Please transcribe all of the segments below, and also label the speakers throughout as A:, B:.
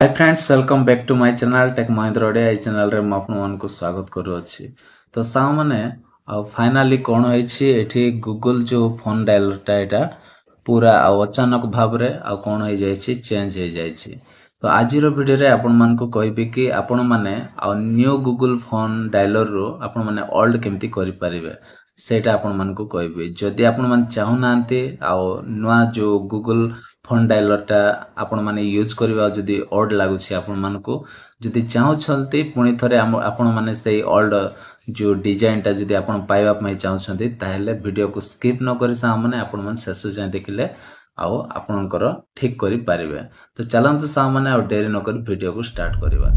A: Hi friends, welcome back to my channel tech Mahindra Odia. ए channel रे म आपन मान को स्वागत करू अछि। तो साउ माने आ फाइनली कोन होई छी एठी गूगल जो फोन डायलर टा एटा पूरा आ अचानक भाव रे आ कोन होई जाय छी चेंज होई जाय छी। तो आज रो वीडियो रे आपन मान को कहबी कि आपन माने आ न्यू गूगल फोन डायलर रो आपन माने ओल्ड केमती करि परिबे सेटा आपन मान को कहबी। जदि आपन मान चाहू नांती आ नवा जो गूगल फोन डायलर टा आपण माने यूज करबा जदि ऑड लागुछि आपण मानको जदि चाहू छलती पुनी थरे आपण माने सेही ओल्ड जो डिजाइन टा जदि आपण पाइबा पई चाहू छथि ताहेले वीडियो को स्किप न करि सा माने आपण मान शेष जाय देखिले आउ आपनकर ठीक करि पारिबे। तो चलंतु सा माने आ देरी न करि वीडियो को स्टार्ट करबा।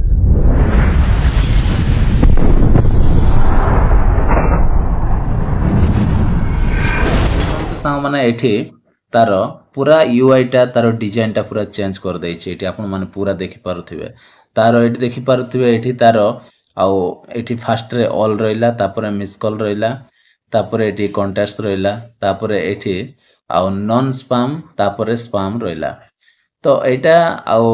A: सा माने एठी तार पूरा यूआई टा तार डिजाइन टा पूरा चेंज कर दै छै। एठी आपण माने पूरा देखि पारुथिबे तार एठी देखि पारुथिबे एठी तार आउ एठी फास्ट रे ऑल रहिला तापर मिस कॉल रहिला तापर एठी कांटेक्ट्स रहिला तापर एठी आउ नॉन स्पैम तापर स्पैम रहिला। तो एटा आउ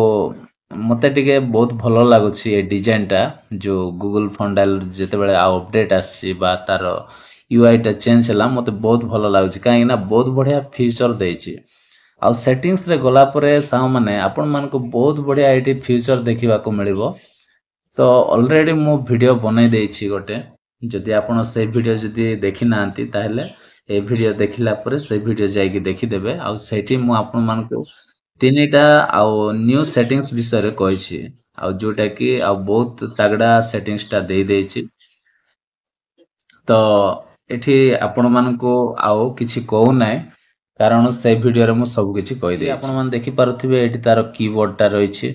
A: मते टिके बहुत भलो लागुछि ए डिजाइन टा जो गूगल फोन डायलर जेते बेले आउ अपडेट आसी बा तार यूआई टा चेंज हला मते बहुत भलो लागुछि काहे ना बहुत बढ़िया फीचर देछि। आउ सेटिंग्स रे गला परे सा माने आपण मान को बहुत बढ़िया एटी फीचर देखिबा को मिलिबो। तो ऑलरेडी मो वीडियो बनै देछि गोटे, जदि आपण से वीडियो जदि देखि नांती ताहेले ए वीडियो देखिला परे से वीडियो जाई कि देखि देबे। आउ सेठी मो आपण मान को तीनटा आउ न्यू सेटिंग्स विषय रे कहै छी आउ जोटा कि आउ बहुत तगड़ा सेटिंग्स टा दे देछि। तो एठी आपण मान को आउ किछि कहू नै कारण से वीडियो रे मु सब किछि कहि दे। आपण मान देखि पारुथिबे एठी तार कीबोर्ड टा रहि छी,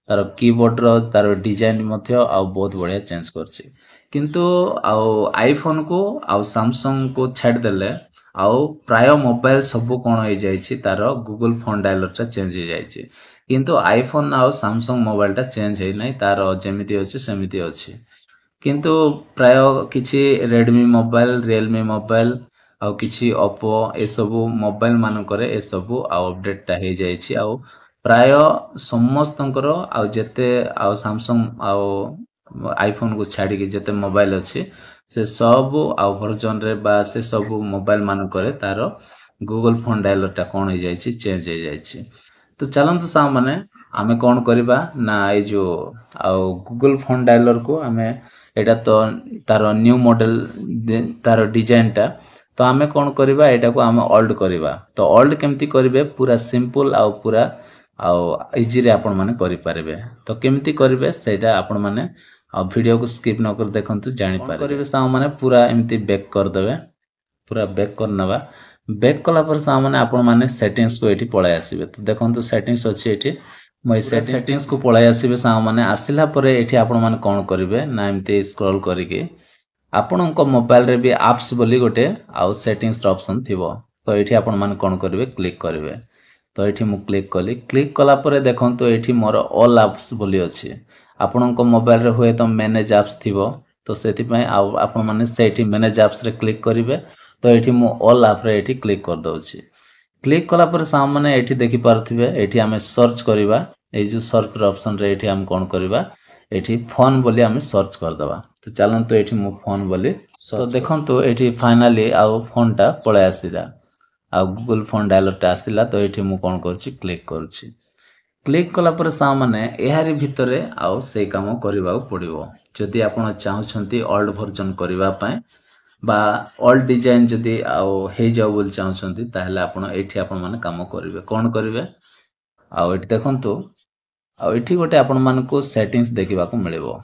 A: तार कीबोर्ड रो तार डिजाइन मध्य आ बहुत बढ़िया चेंज करछि। किंतु आउ आईफोन को आउ सैमसंग को छाड़ देले आउ प्राय मोबाइल सब कोन होई जाय छी तार गूगल फोन डायलर टा चेंज होई जाय छी। किंतु आईफोन आउ सैमसंग मोबाइल टा चेंज होई नै, तार जेमिति अछि सेमिति अछि। किंतु प्राय किछि रेडमी मोबाइल, रियलमी मोबाइल आउ किछि ओप्पो ए सब मोबाइल मान करे ए सब आउ अपडेट टा हे जाय छी। आउ प्राय समस्तंकर आउ जेते आउ सैमसंग आउ आईफोन को छाडी के जेते मोबाइल अछि से सब आउ वर्जन रे बा से सब मोबाइल मान करे तार गूगल फोन डायलर टा कोन हे जाय छी चेंज हे जाय छी। तो चलंतु सा माने आमे कोन करबा ना ए जो आउ गूगल फोन डायलर को आमे एटा तो तार न्यू मॉडल तार डिजाइन टा तो आमे कोन करबा एटा को आमे ओल्ड करबा। तो ओल्ड केमती करबे पूरा सिंपल आउ पूरा आउ इजी रे आपण माने करि पारबे। तो केमती करबे सेटा आपण माने आ वीडियो को स्किप न कर देखंतु जानि पारे। करबे सा माने पूरा एमती बैक कर देबे, पूरा बैक कर नबा। बैक कला पर सा माने आपण माने सेटिंग्स को एठी पळे आसीबे। तो देखंतु सेटिंग्स अछि एठी মই सेटिंग्स को पळे आसीबे सा माने आसिला परे एठी आपण माने कोन करबे ना एमती स्क्रॉल करिके आपणक मोबाइल रे भी एप्स बोली गोटे आउ सेटिंग्स रो ऑप्शन थिबो। तो एठी आपण माने कोन करबे क्लिक करबे। तो एठी मु क्लिक कली, क्लिक कला परे देखंतु एठी मोर ऑल एप्स बोली अछि। आपणक मोबाइल रे होय तो मैनेज एप्स थिबो, तो सेति पय आपण माने सेठी मैनेज एप्स रे क्लिक करिवे। तो एठी मु ऑल ऐप रे एठी क्लिक कर दउछि। क्लिक कला पर सामने एठी देखि पारथिबे एठी हमें सर्च करिबा। ए जो सर्च रो ऑप्शन रे एठी हम कोन करिबा एठी फोन बोली हमें सर्च कर दबा। तो चलंतु एठी मु फोन बोली तो देखंतु एठी फाइनली आउ फोन टा पळे आसीला आ गूगल फोन डायलर टा आसीला। तो एठी मु कोन करछि क्लिक करछि। क्लिक कला पर सामने एहारी भितरे आउ से काम करबा पड़िबो। जदि आपण चाहू छंती ओल्ड वर्जन करबा पय बा ओल्ड डिजाइन जदि आउ हे जाउ बोल चाहू छंती ताहेले आपण एठी आपण माने काम करिवे। कोन करिवे आउ एठी देखंतु आउ एठी गोटे आपण मान को सेटिंग्स देखिबा को मिलिबो।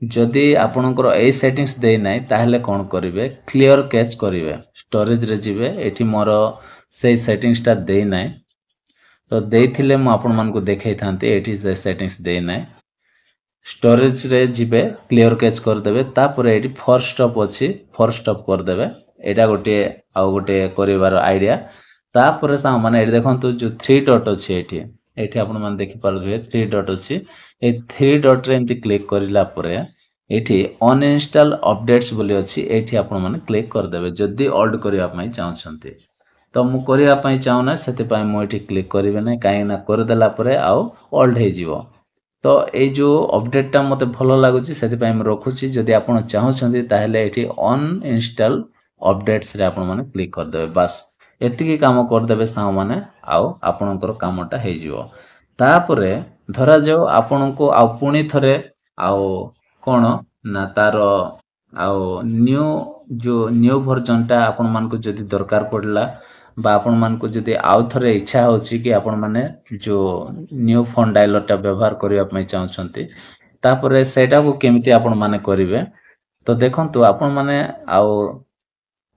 A: जदि आपणकर ए सेटिंग्स दे नै ताहेले कोन करिवे क्लियर कैच करिवे, स्टोरेज रे जिवे। एठी मोर से सेटिंग्स टा दे नै, तो देथिले म आपण मान को देखै थांती। एठी से सेटिंग्स दे नै, स्टोरेज रे जिवे क्लियर कैच कर देबे। तापर एठी फोर स्टॉप अछि, फोर स्टॉप कर देबे। एटा गोटे आउ गोटे करिवार आईडिया। तापर सा माने एठी देखंतु जो 3 डॉट अछि एठी एठी आपण मान देखि पारबे 3 डॉट अछि। ए 3 डॉट रे एंती क्लिक करिला परे एठी अनइंस्टॉल अपडेट्स बोली अछि। एठी आपण माने क्लिक कर देबे जदि ओल्ड करिया पई चाहू छंती। तो मु करिया पई चाहू ना सेते पई मु एठी क्लिक करिवे नै, काहे ना कर देला परे आउ ओल्ड हे जिवो। तो एई जो अपडेट टा मते भलो लागुची सेति मैं रखुची जदि आपण चाहुछंती ताहेले एठी अन इंस्टॉल अपडेट्स रे आपण माने क्लिक कर देबे बस एतिकी काम कर देबे साउ माने आउ आपणकर कामटा हे जिवो तापरे धरा जाओ आपणको आ पुणी थरे आउ कोन ना तारो आउ न्यू वर्जन टा आपण मानको जदि दरकार पड़ला बा आपण मानको जदि आउ थरे इच्छा होची कि आपण माने जो न्यू फोन डायलर टा व्यवहार करिया पई चाहुछंती तापरे सेटा को केमिति आपण माने करिवे तो देखंतु आपण माने आउ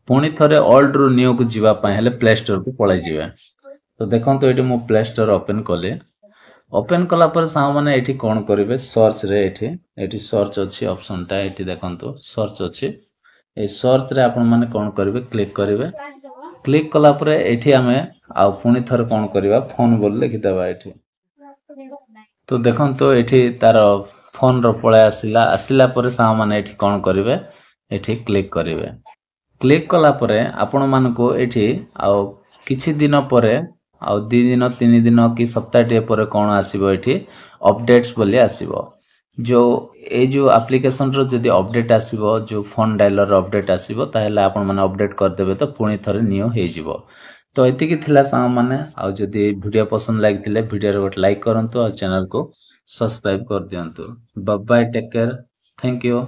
A: पुणी थरे ओल्ड रु न्यू को जीवा पई हेले प्ले स्टोर को पळै जिवे तो देखंतु एटी मो प्ले स्टोर ओपन कले ओपन कला पर साउ माने एठी कोन करिवे सर्च रे एठी सर्च अछि ऑप्शन टा एठी देखंतु सर्च अछि ए सर्च रे आपण माने कोन करिवे क्लिक करिवे क्लिक कला पर एठी हमें आ पुणी थरे कोन करिवा फोन बोल लिखि देबा एठी तो देखंतु एठी तार फोन रो पळे आसिला पर साउ माने एठी कोन करिवे एठी क्लिक करिवे क्लिक कला परे आपण मानको एठी आ किछि दिन परे आ 2 दिन 3 दिन कि सप्ताहटे परे कोन आसीबो एठी अपडेट्स बोली आसीबो जो ए जो एप्लीकेशन रो जदी अपडेट आसीबो जो फोन डायलर अपडेट आसीबो ताहेले आपण माने अपडेट कर देबे तो पुणी थरे न्यू हे जिवो तो एतिकी थिला सा माने आ जदी वीडियो पसंद लागिथिले वीडियो रो लाइक करंतु और चैनल को सब्सक्राइब कर दियंतु bye bye take care thank you.